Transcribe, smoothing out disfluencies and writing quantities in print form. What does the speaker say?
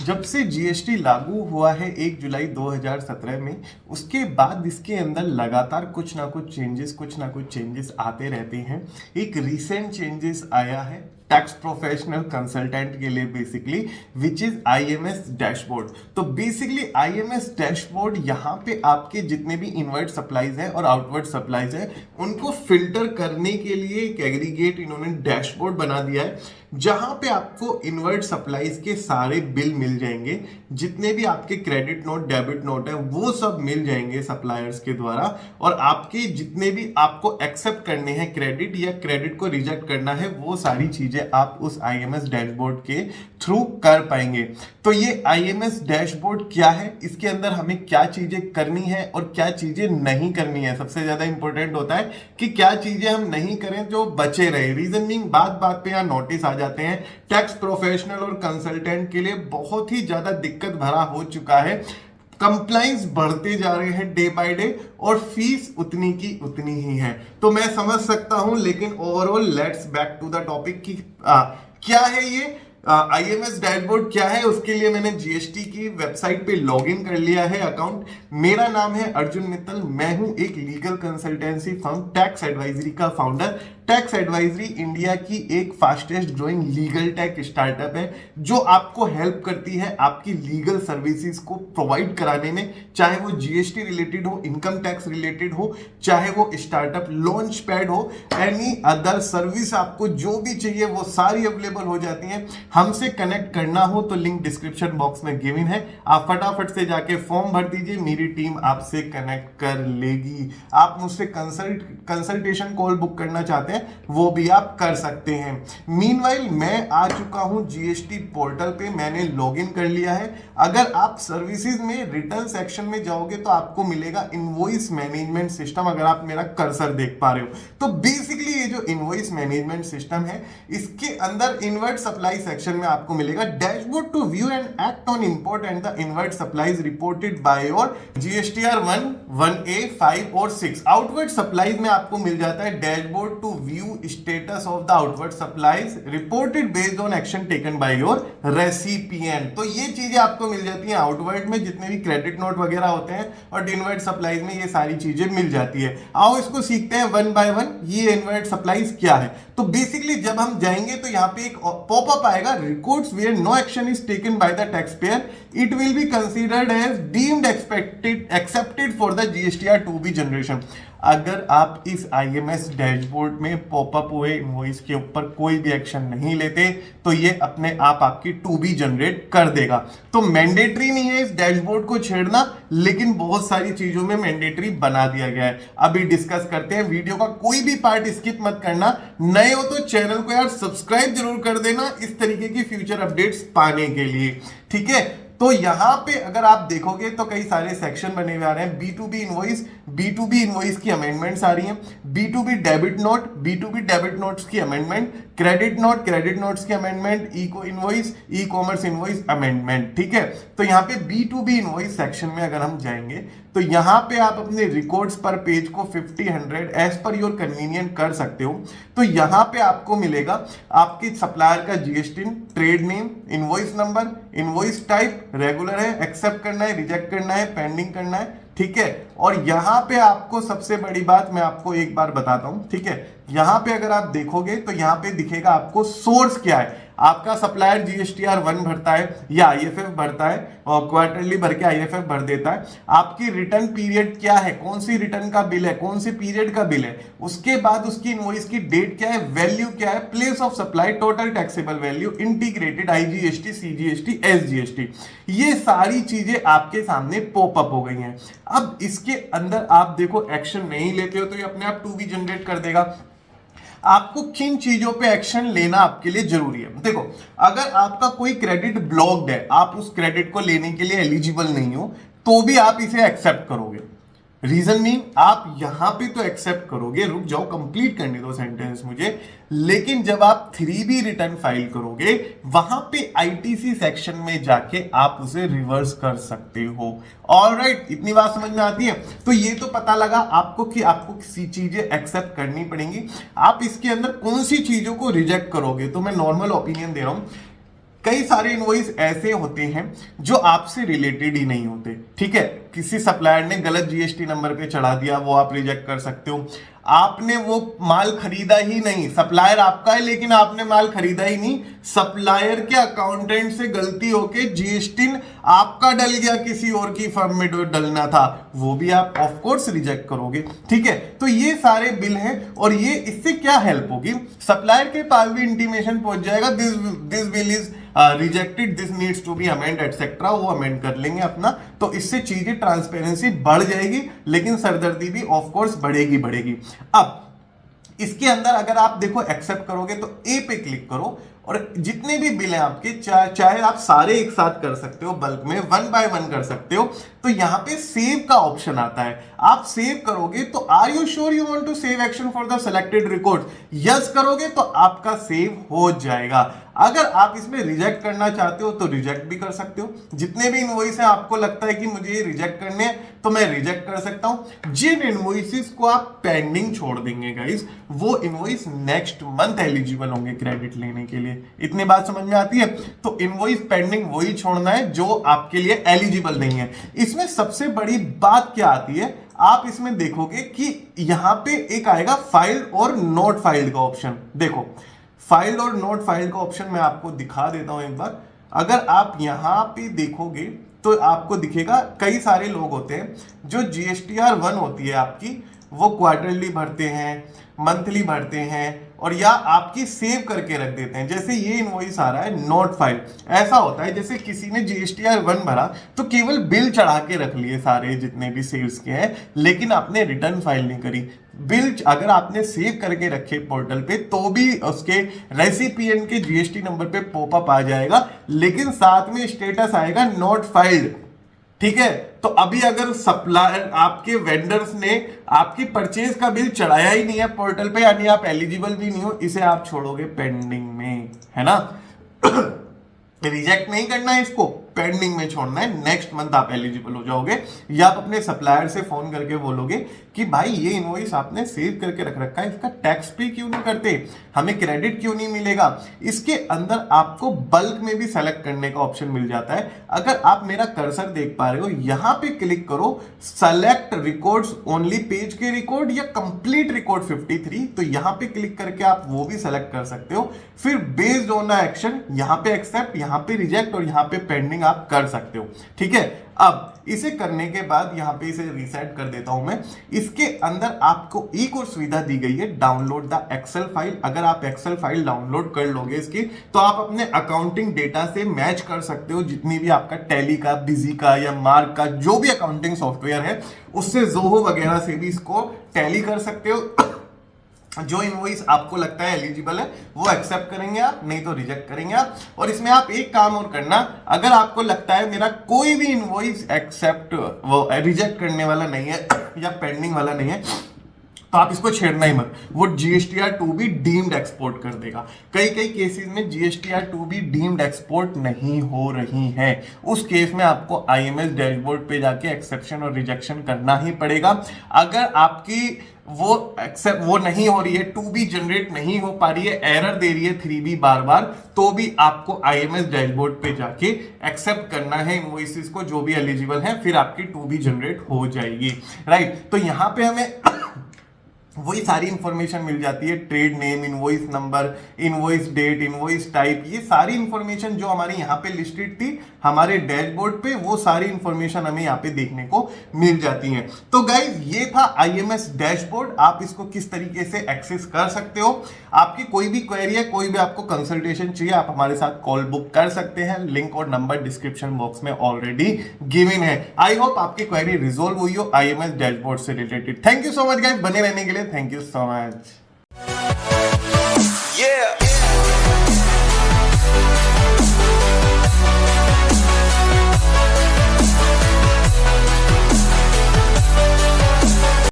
जब से जीएसटी लागू हुआ है 1 जुलाई 2017 में, उसके बाद इसके अंदर लगातार कुछ ना कुछ चेंजेस आते रहते हैं। एक रिसेंट चेंजेस आया है टैक्स प्रोफेशनल कंसल्टेंट के लिए basically, which is IMS dashboard. तो बेसिकली आईएमएस डैशबोर्ड यहाँ पे आपके जितने भी इनवर्ट सप्लाईज है और आउटवर्ड सप्लाईज है उनको फिल्टर करने के लिए एक एग्रीगेट इन्होंने डैशबोर्ड बना दिया है, जहां पे आपको इनवर्ट सप्लाईज के सारे बिल मिल जाएंगे। जितने भी आपके क्रेडिट नोट डेबिट नोट है वो सब मिल जाएंगे सप्लायर्स के द्वारा, और आपके जितने भी आपको एक्सेप्ट करने हैं क्रेडिट या क्रेडिट को रिजेक्ट करना है वो सारी चीजें आप उस आईएमएस डैशबोर्ड के थ्रू कर पाएंगे। तो ये आईएमएस डैशबोर्ड क्या है, इसके अंदर हमें क्या चीजें करनी है और क्या चीजें नहीं करनी है। सबसे ज्यादा इंपॉर्टेंट होता है कि क्या चीजें हम नहीं करें जो बचे रहे। रीजन मीन बात बात पे यहाँ नोटिस आ जाते हैं। टैक्स प्रोफेशनल और कंसल्टेंट के लिए बहुत ही ज्यादा दिक्कत भरा हो चुका है। कंप्लाइंस बढ़ते जा रहे हैं डे बाय डे और फीस उतनी की उतनी ही है। तो मैं समझ सकता हूं, लेकिन overall let's back to the topic की क्या है ये आईएमएस डैशबोर्ड क्या है। उसके लिए मैंने जीएसटी की वेबसाइट पे लॉगिन कर लिया है अकाउंट। मेरा नाम है अर्जुन मित्तल, मैं हूं एक legal consultancy firm tax advisory का फाउंडर। टैक्स एडवाइजरी इंडिया की एक fastest growing legal tech startup है जो आपको हेल्प करती है आपकी लीगल सर्विसेज को प्रोवाइड कराने में, चाहे वो जीएसटी रिलेटेड हो, इनकम टैक्स रिलेटेड हो, चाहे वो स्टार्टअप लॉन्च पैड हो, एनी अदर सर्विस आपको जो भी चाहिए वो सारी अवेलेबल हो जाती हैं। हमसे कनेक्ट करना हो तो लिंक डिस्क्रिप्शन बॉक्स में गिवन है, आप फटाफट से जाके फॉर्म भर दीजिए, मेरी टीम आपसे कनेक्ट कर लेगी। आप मुझसे कंसल्टेशन कॉल बुक करना चाहते हैं वो भी आप कर सकते हैं। मीनवाइल मैं आ चुका हूं जीएसटी पोर्टल पे, मैंने लॉगिन कर लिया है। अगर आप सर्विसेज में रिटर्न सेक्शन में जाओगे तो आपको मिलेगा इनवॉइस मैनेजमेंट सिस्टम। अगर आप मेरा कर्सर देख पा रहे हो तो बेसिकली ये जो इनवॉइस मैनेजमेंट सिस्टम है इसके अंदर इनवर्ट सप्लाई सेक्शन में आपको मिलेगा dashboard to view and act on import and the inward supplies reported by your GSTR 1, 1A, 5 और 6। आउटवर्ड सप्लाईज में आपको मिल जाता है dashboard to view status of the outward supplies reported based on action taken by your recipient. तो ये चीजें आपको मिल जाती हैं आउटवर्ड में, जितने भी क्रेडिट नोट वगैरह होते हैं, और इनवर्ट सप्लाईज में ये सारी चीजें मिल जाती है। आओ इसको सीखते हैं वन बाय वन, ये इनवर्ट सप्लाईज क्या है। तो बेसिकली जब हम जाएंगे तो यहाँ पे एक पॉपअप आएगा, records where no action is taken by the tax payer, it will be considered as deemed accepted for the GSTR two B generation. अगर आप इस आईएमएस डैशबोर्ड में पॉपअप हुए इनवॉइस के ऊपर कोई भी एक्शन नहीं लेते तो ये अपने आप आपकी टू बी जनरेट कर देगा। तो मैंडेटरी नहीं है इस डैशबोर्ड को छेड़ना, लेकिन बहुत सारी चीजों में मैंडेटरी बना दिया गया है। अभी डिस्कस करते हैं, वीडियो का कोई भी पार्ट स्किप मत करना। नए हो तो चैनल को यार सब्सक्राइब जरूर कर देना इस तरीके की फ्यूचर अपडेट्स पाने के लिए, ठीक है। तो यहां पे अगर आप देखोगे तो कई सारे सेक्शन बने हुए आ रहे हैं। बी टू बी इनवॉइस की अमेंडमेंट्स आ रही हैं, बी डेबिट नोट्स की अमेंडमेंट, क्रेडिट नोट्स की amendment, eco invoice, e commerce invoice amendment, ठीक है। तो यहाँ पे बी इनवॉइस सेक्शन में अगर हम जाएंगे तो यहाँ पे आप अपने रिकॉर्ड्स पर पेज को 50, 100 एज पर योर कन्वीनियंट कर सकते हो। तो यहाँ पे आपको मिलेगा आपके सप्लायर का GST, trade name, invoice number, invoice type, regular है, एक्सेप्ट करना है, रिजेक्ट करना है, पेंडिंग करना है, ठीक है। और यहां पे आपको सबसे बड़ी बात मैं आपको एक बार बताता हूं, ठीक है। यहां पे अगर आप देखोगे तो यहां पे दिखेगा आपको सोर्स क्या है। आपका सप्लायर जीएसटीआर 1 भरता है या आईएफएफ भरता है और क्वार्टरली भर के आईएफएफ भर देता है। आपकी रिटर्न पीरियड क्या है, कौन सी रिटर्न का बिल है, कौन सी पीरियड का बिल है, उसके बाद उसकी इनवॉइस की डेट क्या है, वैल्यू क्या है, place of supply, total taxable value, integrated IGST, CGST, SGST, ये सारी चीजें आपके सामने पॉपअप हो गई हैं। अब इसके अंदर आप देखो एक्शन नहीं लेते हो तो ये अपने आप टू बी जनरेट कर देगा। आपको किन चीजों पे एक्शन लेना आपके लिए जरूरी है। देखो, अगर आपका कोई क्रेडिट ब्लॉक्ड है, आप उस क्रेडिट को लेने के लिए एलिजिबल नहीं हो, तो भी आप इसे एक्सेप्ट करोगे। रीजन मीन आप यहां पे तो एक्सेप्ट करोगे, रुक जाओ कंप्लीट करने दो सेंटेंस मुझे, लेकिन जब आप 3B रिटर्न फाइल करोगे वहां पे आईटीसी सेक्शन में जाके आप उसे रिवर्स कर सकते हो। ऑलराइट, इतनी बात समझ में आती है। तो ये तो पता लगा आपको कि आपको किसी चीजें एक्सेप्ट करनी पड़ेंगी। आप इसके अंदर कौन सी चीजों को रिजेक्ट करोगे, तो मैं नॉर्मल ओपिनियन दे रहा हूं। कई सारे इनवॉइस ऐसे होते हैं जो आपसे रिलेटेड ही नहीं होते, ठीक है। किसी सप्लायर ने गलत जीएसटी नंबर पे चढ़ा दिया, वो आप रिजेक्ट कर सकते हो। आपने वो माल खरीदा ही नहीं, सप्लायर आपका है लेकिन आपने माल खरीदा ही नहीं, सप्लायर के अकाउंटेंट से गलती होके जीएसटी आपका डल गया, किसी और की फर्म में डलना था, वो भी आप ऑफ कोर्स रिजेक्ट करोगे, ठीक है। तो ये सारे बिल हैं और ये इससे क्या हेल्प होगी, सप्लायर के पास भी इंटीमेशन पहुंच जाएगा, this bill is rejected, this needs to be amend etcetera, वो अमेंड कर लेंगे अपना। तो इससे चीजें ट्रांसपेरेंसी बढ़ जाएगी, लेकिन सरदर्दी भी ऑफ कोर्स बढ़ेगी। अब इसके अंदर अगर आप देखो एक्सेप्ट करोगे तो ए पे क्लिक करो और जितने भी बिल हैं आपके, चाहे आप सारे एक साथ कर सकते हो, बल्क में 1 बाय 1 कर सकते हो, तो यहां पे सेव का ऑप्शन आता है। आप सेव करोगे तो are you sure you want to save action for the selected record, yes करोगे तो आपका सेव हो जाएगा। अगर आप इसमें रिजेक्ट करना चाहते हो तो रिजेक्ट भी कर सकते हो। जितने भी इनवॉइस हैं आपको लगता है कि मुझे ये रिजेक्ट करने हैं तो मैं रिजेक्ट कर सकता हूं। जिन इनवॉइसेस को आप पेंडिंग छोड़ देंगे गाइस, वो इनवॉइस नेक्स्ट मंथ एलिजिबल होंगे क्रेडिट लेने के लिए। इतनी बात समझ में आती है। तो इनवॉइस पेंडिंग वही छोड़ना है जो आपके लिए एलिजिबल नहीं है। इसमें सबसे बड़ी बात क्या आती है, आप इसमें देखोगे कि यहां पे एक आएगा फाइल्ड और नोट फाइल्ड का ऑप्शन। देखो फाइल्ड और नोट फाइल्ड का ऑप्शन मैं आपको दिखा देता हूं एक बार। अगर आप यहां पे देखोगे तो आपको दिखेगा कई सारे लोग होते हैं जो जीएसटीआर 1 होती है आपकी, वो क्वार्टरली भरते हैं, मंथली भरते हैं और या आपकी सेव करके रख देते हैं। जैसे ये इनवॉइस आ रहा है नोट फाइल, ऐसा होता है जैसे किसी ने जीएसटीआर 1 भरा तो केवल बिल चढ़ा के रख लिए सारे जितने भी सेल्स के हैं, लेकिन आपने रिटर्न फाइल नहीं करी। बिल अगर आपने सेव करके रखे पोर्टल पे तो भी उसके रेसिपिएंट के जीएसटी नंबर पे पॉपअप आ जाएगा, लेकिन साथ में स्टेटस आएगा नोट फाइल्ड, ठीक है। तो अभी अगर सप्लायर आपके वेंडर्स ने आपकी परचेज का बिल चढ़ाया ही नहीं है पोर्टल पे, यानी आप एलिजिबल भी नहीं हो, इसे आप छोड़ोगे पेंडिंग में, है ना। रिजेक्ट नहीं करना है, इसको पेंडिंग में छोड़ना है, नेक्स्ट मंथ आप एलिजिबल हो जाओगे। या आप अपने सप्लायर से फोन करके बोलोगे कि भाई ये इनवॉइस आपने सेव करके रख रखा है, इसका टैक्स पे क्यों नहीं करते, हमें क्रेडिट क्यों नहीं मिलेगा। इसके अंदर आपको बल्क में भी सेलेक्ट करने का ऑप्शन मिल जाता है। अगर आप मेरा कर्सर देख पा रहे हो, यहां पे क्लिक करो सेलेक्ट रिकॉर्ड्स ओनली पेज के रिकॉर्ड या कंप्लीट रिकॉर्ड 53, तो यहां पे क्लिक करके आप वो भी सेलेक्ट कर सकते हो। फिर बेस्ड ऑन एक्शन यहां पे एक्सेप्ट, यहां पे रिजेक्ट और यहां पे पेंडिंग आप कर सकते हो, ठीक है। अब इसे करने के बाद यहां पे इसे रीसेट कर देता हूं मैं। इसके अंदर आपको एक और सुविधा दी गई है, डाउनलोड द एक्सेल फाइल। अगर आप एक्सेल फाइल डाउनलोड कर लोगे इसकी, तो आप अपने अकाउंटिंग डेटा से मैच कर सकते हो जितनी भी आपका टैली का, बिजी का या मार्क का जो भी अकाउंटिंग सॉफ्टवेयर है, उससे जोहो वगैरह से भी इसको टैली कर सकते हो। जो इनवॉइस आपको लगता है एलिजिबल है वो एक्सेप्ट करेंगे आप, नहीं तो रिजेक्ट करेंगे आप। और इसमें आप एक काम और करना, अगर आपको लगता है मेरा कोई भी इनवॉइस एक्सेप्ट वो रिजेक्ट करने वाला नहीं है या पेंडिंग वाला नहीं है, तो आप इसको छेड़ना ही मत, वो जीएसटीआर 2 भी डीम्ड एक्सपोर्ट कर देगा। कई केसेस में जीएसटीआर 2 भी डीम्ड एक्सपोर्ट नहीं हो रही है, उस केस में आपको आईएमएस डैशबोर्ड पे जाके एक्सेप्शन और रिजेक्शन करना ही पड़ेगा। अगर आपकी वो नहीं हो रही है, 2B जनरेट नहीं हो पा रही है, एरर दे रही है 3B बार, तो भी आपको आईएमएस डैशबोर्ड पे जाके एक्सेप्ट करना है इनवॉइसेस को जो भी एलिजिबल है, फिर आपकी 2B जनरेट हो जाएगी, राइट। तो यहां पे हमें वही सारी इंफॉर्मेशन मिल जाती है, trade name, invoice number, invoice date, invoice type, ये सारी इंफॉर्मेशन जो हमारी यहाँ पे लिस्टेड थी हमारे डैशबोर्ड पे, वो सारी इंफॉर्मेशन हमें यहाँ पे देखने को मिल जाती है। तो गाइज ये था आईएमएस डैशबोर्ड, आप इसको किस तरीके से एक्सेस कर सकते हो। आपकी कोई भी क्वेरी है, कोई भी आपको कंसल्टेशन चाहिए, आप हमारे साथ कॉल बुक कर सकते हैं, लिंक और नंबर डिस्क्रिप्शन बॉक्स में ऑलरेडी गिवन है। आई होप आपकी क्वेरी रिजोल्व हुई हो आईएमएस डैशबोर्ड से related. Thank you so much guys, बने रहने के लिए थैंक यू सो मच।